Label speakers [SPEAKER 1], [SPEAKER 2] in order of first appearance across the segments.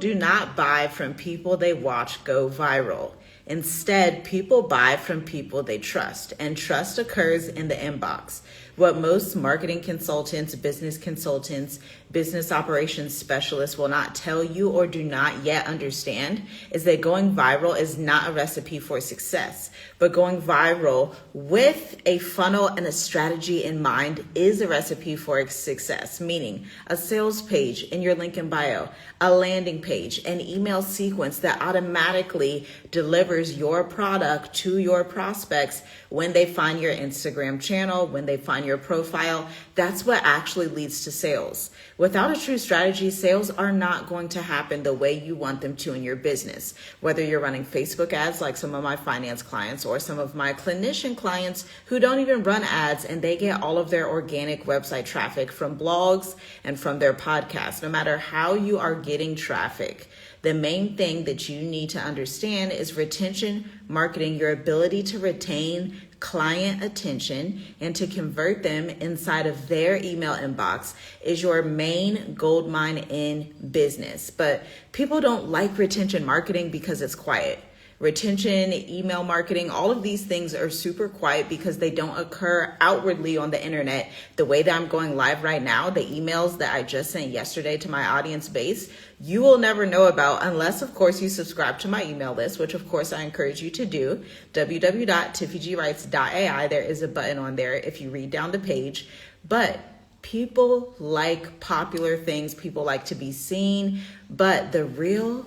[SPEAKER 1] do not buy from people they watch go viral. Instead, people buy from people they trust, and trust occurs in the inbox. What most marketing consultants, business operations specialists will not tell you or do not yet understand is that going viral is not a recipe for success, but going viral with a funnel and a strategy in mind is a recipe for success, meaning a sales page in your link in bio, a landing page, an email sequence that automatically delivers your product to your prospects when they find your Instagram channel, when they find your profile. That's what actually leads to sales. Without a true strategy, sales are not going to happen the way you want them to in your business. Whether you're running Facebook ads like some of my finance clients or some of my clinician clients who don't even run ads and they get all of their organic website traffic from blogs and from their podcasts. No matter how you are getting traffic, the main thing that you need to understand is retention marketing, your ability to retain client attention and to convert them inside of their email inbox is your main gold mine in business. But people don't like retention marketing because it's quiet. Retention, email marketing, all of these things are super quiet because they don't occur outwardly on the internet. The way that I'm going live right now, the emails that I just sent yesterday to my audience base, you will never know about unless, of course, you subscribe to my email list, which, of course, I encourage you to do. www.tiffygwrites.ai. There is a button on there if you read down the page. But people like popular things. People like to be seen. But the real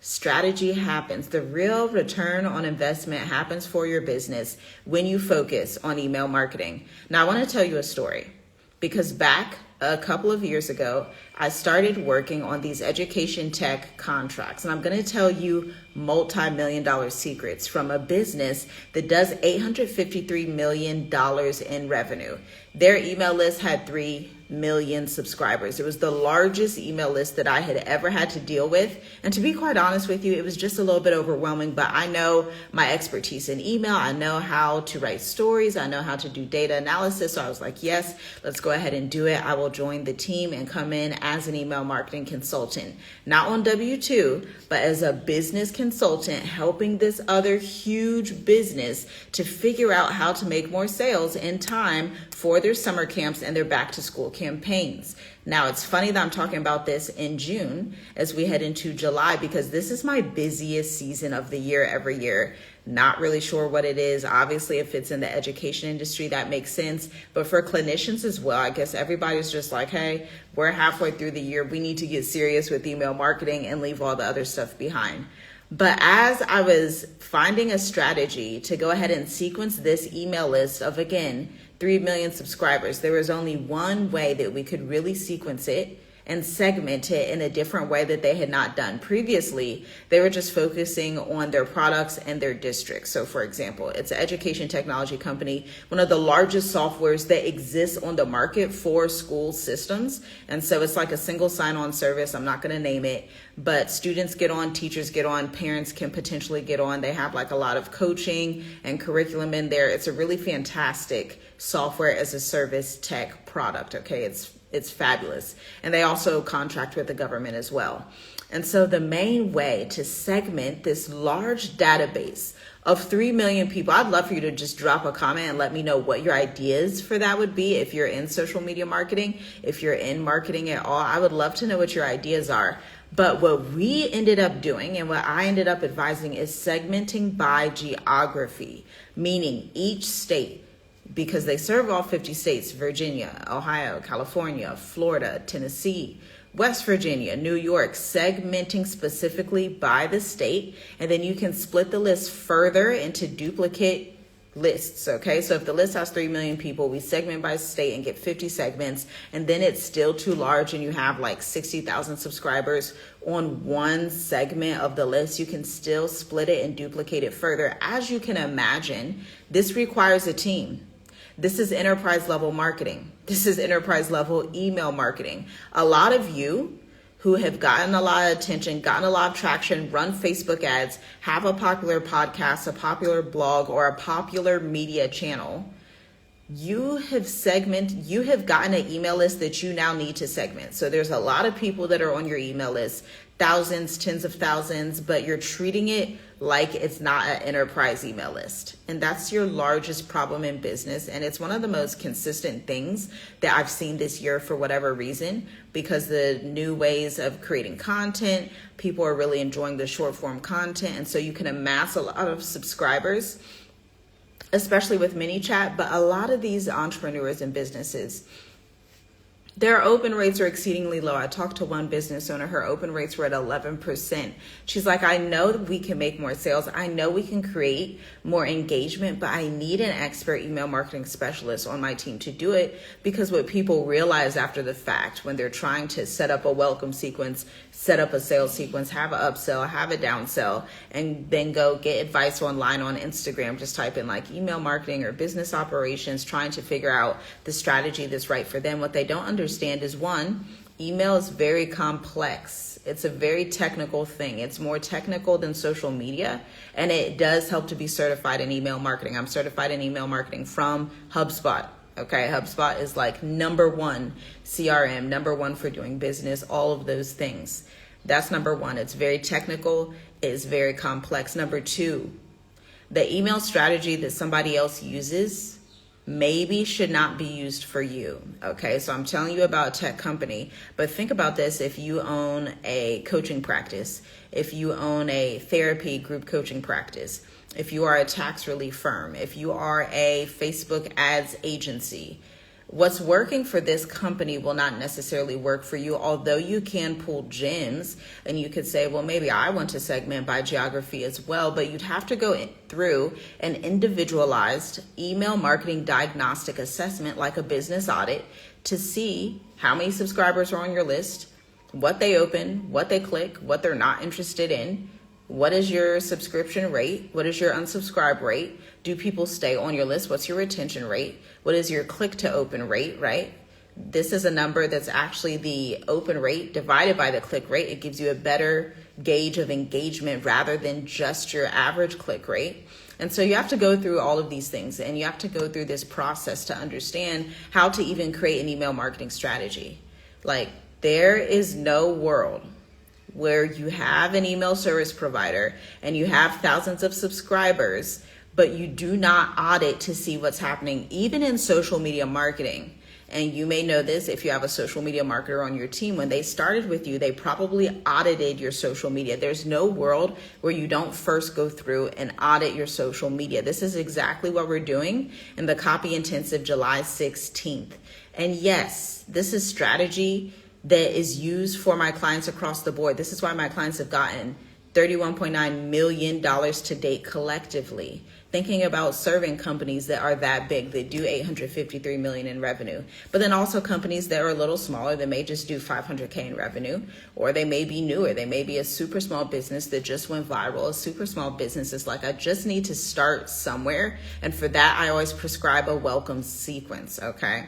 [SPEAKER 1] strategy happens. The real return on investment happens for your business when you focus on email marketing. Now, I want to tell you a story because back a couple of years ago, I started working on these education tech contracts. And I'm going to tell you multi-million-dollar secrets from a business that does $853 million in revenue. Their email list had 3 million subscribers. It was the largest email list that I had ever had to deal with. And to be quite honest with you, it was just a little bit overwhelming, but I know my expertise in email. I know how to write stories. I know how to do data analysis. So I was like, yes, let's go ahead and do it. I will join the team and come in as an email marketing consultant, not on W-2, but as a business consultant, helping this other huge business to figure out how to make more sales in time for their summer camps and their back to school campaigns. Now, it's funny that I'm talking about this in June as we head into July because this is my busiest season of the year every year. Not really sure what it is. Obviously, if it's in the education industry, that makes sense. But for clinicians as well, I guess everybody's just like, hey, we're halfway through the year. We need to get serious with email marketing and leave all the other stuff behind. But as I was finding a strategy to go ahead and sequence this email list of, again, 3 million subscribers, there was only one way that we could really sequence it and segment it in a different way that they had not done previously. They were just focusing on their products and their districts. So for example, it's an education technology company, one of the largest softwares that exists on the market for school systems. And so it's like a single sign-on service. I'm not going to name it, but students get on, teachers get on, parents can potentially get on. They have like a lot of coaching and curriculum in there. It's a really fantastic software as a service tech product. Okay, it's fabulous. And they also contract with the government as well. And so the main way to segment this large database of 3 million people, I'd love for you to just drop a comment and let me know what your ideas for that would be. If you're in social media marketing, if you're in marketing at all, I would love to know what your ideas are. But what we ended up doing and what I ended up advising is segmenting by geography, meaning each state, because they serve all 50 states, Virginia, Ohio, California, Florida, Tennessee, West Virginia, New York, segmenting specifically by the state. And then you can split the list further into duplicate lists. Okay, so if the list has 3 million people, we segment by state and get 50 segments, and then it's still too large and you have like 60,000 subscribers on one segment of the list, you can still split it and duplicate it further. As you can imagine, this requires a team. This is enterprise level marketing. This is enterprise level email marketing. A lot of you who have gotten a lot of attention, gotten a lot of traction, run Facebook ads, have a popular podcast, a popular blog, or a popular media channel, you have gotten an email list that you now need to segment. So there's a lot of people that are on your email list. thousands, tens of thousands, but you're treating it like it's not an enterprise email list. And that's your largest problem in business. And it's one of the most consistent things that I've seen this year for whatever reason, because the new ways of creating content, people are really enjoying the short form content. And so you can amass a lot of subscribers, especially with ManyChat. But a lot of these entrepreneurs and businesses, their open rates are exceedingly low. I talked to one business owner, her open rates were at 11%. She's like, I know that we can make more sales. I know we can create more engagement, but I need an expert email marketing specialist on my team to do it, because what people realize after the fact, when they're trying to set up a welcome sequence, set up a sales sequence, have an upsell, have a downsell, and then go get advice online on Instagram, just type in like email marketing or business operations, trying to figure out the strategy that's right for them. What they don't understand is, one, email is very complex. It's a very technical thing. It's more technical than social media, and it does help to be certified in email marketing. I'm certified in email marketing from HubSpot. Okay, HubSpot is like #1 CRM, #1 for doing business, all of those things. That's #1. It's very technical. It's very complex. #2, the email strategy that somebody else uses maybe should not be used for you. Okay, so I'm telling you about a tech company, but think about this. If you own a coaching practice, if you own a therapy group coaching practice, if you are a tax relief firm, if you are a Facebook ads agency, what's working for this company will not necessarily work for you, although you can pull gems and you could say, well, maybe I want to segment by geography as well, but you'd have to go through an individualized email marketing diagnostic assessment, like a business audit, to see how many subscribers are on your list, what they open, what they click, what they're not interested in. What is your subscription rate? What is your unsubscribe rate? Do people stay on your list? What's your retention rate? What is your click to open rate, right? This is a number that's actually the open rate divided by the click rate. It gives you a better gauge of engagement rather than just your average click rate. And so you have to go through all of these things, and you have to go through this process to understand how to even create an email marketing strategy. Like, there is no world where you have an email service provider and you have thousands of subscribers, but you do not audit to see what's happening, even in social media marketing. And you may know this if you have a social media marketer on your team. When they started with you, they probably audited your social media. There's no world where you don't first go through and audit your social media. This is exactly what we're doing in the Copy Intensive July 16th. And yes, this is strategy that is used for my clients across the board. This is why my clients have gotten $31.9 million to date collectively. Thinking about serving companies that are that big, that do $853 million in revenue, but then also companies that are a little smaller that may just do $500K in revenue, or they may be newer. They may be a super small business that just went viral. A super small business is like, I just need to start somewhere. And for that, I always prescribe a welcome sequence, okay?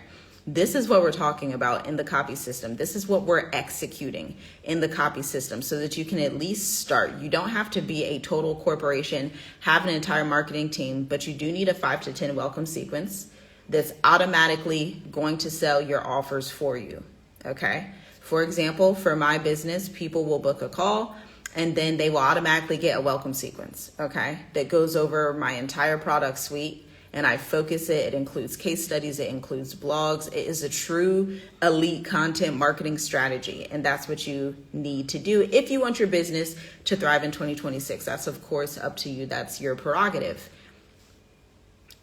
[SPEAKER 1] This is what we're talking about in the copy system. This is what we're executing in the copy system so that you can at least start. You don't have to be a total corporation, have an entire marketing team, but you do need a 5 to 10 welcome sequence that's automatically going to sell your offers for you, okay? For example, for my business, people will book a call and then they will automatically get a welcome sequence, okay? That goes over my entire product suite. And I focus it. It includes case studies. It includes blogs. It is a true elite content marketing strategy. And that's what you need to do if you want your business to thrive in 2026. That's, of course, up to you. That's your prerogative.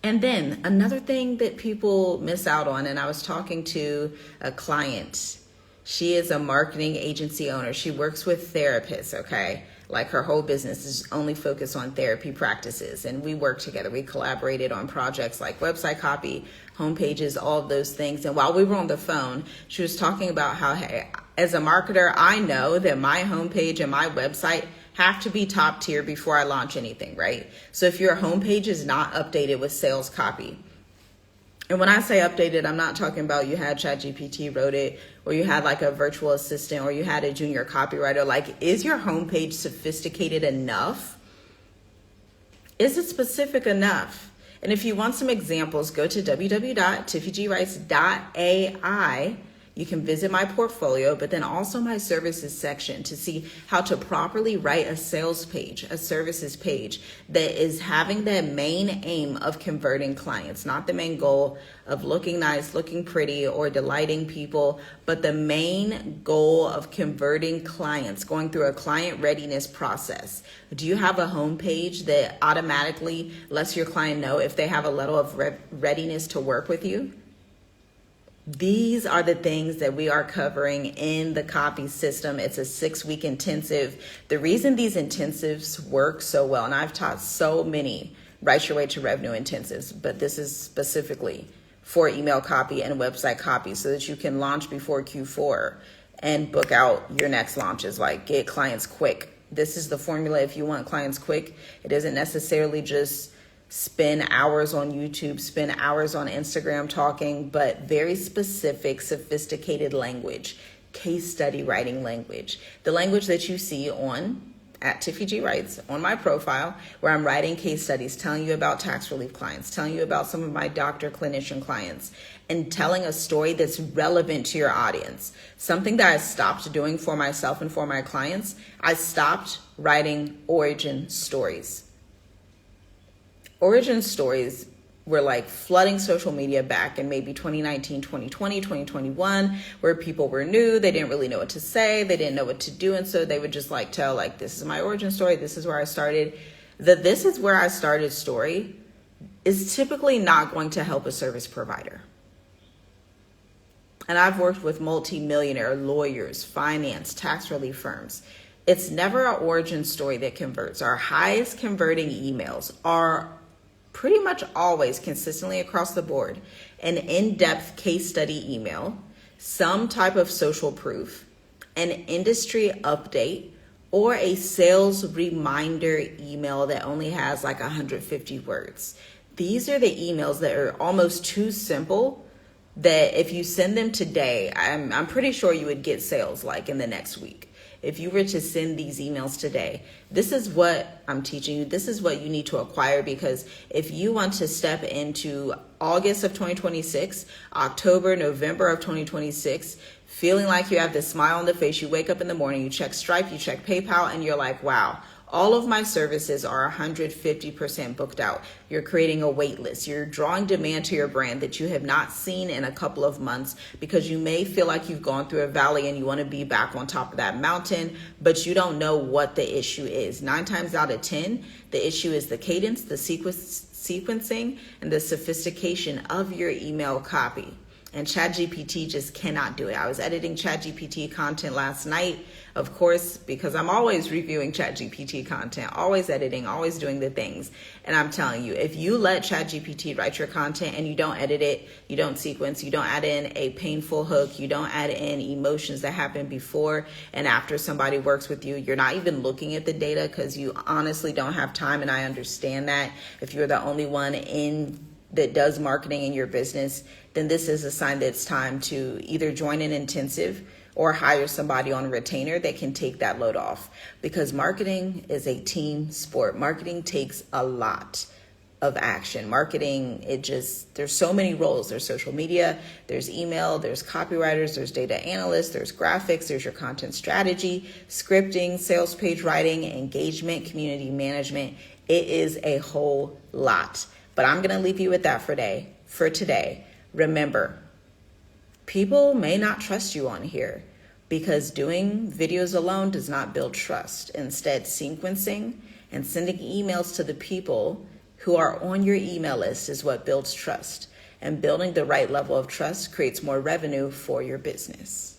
[SPEAKER 1] And then another thing that people miss out on, and I was talking to a client. She is a marketing agency owner. She works with therapists, okay? Like, her whole business is only focused on therapy practices. And we work together. We collaborated on projects like website copy, homepages, all of those things. And while we were on the phone, she was talking about how, hey, as a marketer, I know that my homepage and my website have to be top tier before I launch anything, right? So if your homepage is not updated with sales copy, and when I say updated, I'm not talking about you had ChatGPT wrote it, or you had like a virtual assistant, or you had a junior copywriter. Like, is your homepage sophisticated enough? Is it specific enough? And if you want some examples, go to www.tiffygwrites.ai. You can visit my portfolio, but then also my services section to see how to properly write a sales page, a services page that is having that main aim of converting clients, not the main goal of looking nice, looking pretty, or delighting people, but the main goal of converting clients, going through a client readiness process. Do you have a homepage that automatically lets your client know if they have a level of readiness to work with you? These are the things that we are covering in the copy system. It's a 6-week intensive. The reason these intensives work so well, and I've taught so many Write Your Way to Revenue intensives, but this is specifically for email copy and website copy so that you can launch before Q4 and book out your next launches, like get clients quick. This is the formula if you want clients quick. It isn't necessarily just spend hours on YouTube, spend hours on Instagram talking, but very specific, sophisticated language, case study writing language, the language that you see on at Tiffy G Writes on my profile, where I'm writing case studies, telling you about tax relief clients, telling you about some of my doctor clinician clients, and telling a story that's relevant to your audience. Something that I stopped doing for myself and for my clients, I stopped writing origin stories. Origin stories were like flooding social media back in maybe 2019, 2020, 2021, where people were new. They didn't really know what to say. They didn't know what to do. And so they would just like tell, like, this is my origin story. This is where I started. The this is where I started story is typically not going to help a service provider. And I've worked with multi-millionaire lawyers, finance, tax relief firms. It's never an origin story that converts. Our highest converting emails are pretty much always consistently across the board an in-depth case study email, some type of social proof, an industry update, or a sales reminder email that only has like 150 words. These are the emails that are almost too simple that if you send them today, I'm pretty sure you would get sales like in the next week. If you were to send these emails today, this is what I'm teaching you. This is what you need to acquire, because if you want to step into August of 2026, October, November of 2026, feeling like you have this smile on the face, you wake up in the morning, you check Stripe, you check PayPal, and you're like, wow, all of my services are 150% booked out. You're creating a wait list. You're drawing demand to your brand that you have not seen in a couple of months, because you may feel like you've gone through a valley and you want to be back on top of that mountain, but you don't know what the issue is. 9 times out of 10, the issue is the cadence, the sequencing, and the sophistication of your email copy. And ChatGPT just cannot do it. I was editing ChatGPT content last night, of course, because I'm always reviewing ChatGPT content, always editing, always doing the things. And I'm telling you, if you let ChatGPT write your content and you don't edit it, you don't sequence, you don't add in a painful hook, you don't add in emotions that happen before and after somebody works with you, you're not even looking at the data because you honestly don't have time. And I understand that if you're the only one that does marketing in your business, then this is a sign that it's time to either join an intensive or hire somebody on a retainer that can take that load off, because marketing is a team sport. Marketing takes a lot of action. Marketing, there's so many roles. There's social media, there's email, there's copywriters, there's data analysts, there's graphics, there's your content strategy, scripting, sales page writing, engagement, community management. It is a whole lot. But I'm going to leave you with that for today. Remember, people may not trust you on here because doing videos alone does not build trust. Instead, sequencing and sending emails to the people who are on your email list is what builds trust. And building the right level of trust creates more revenue for your business.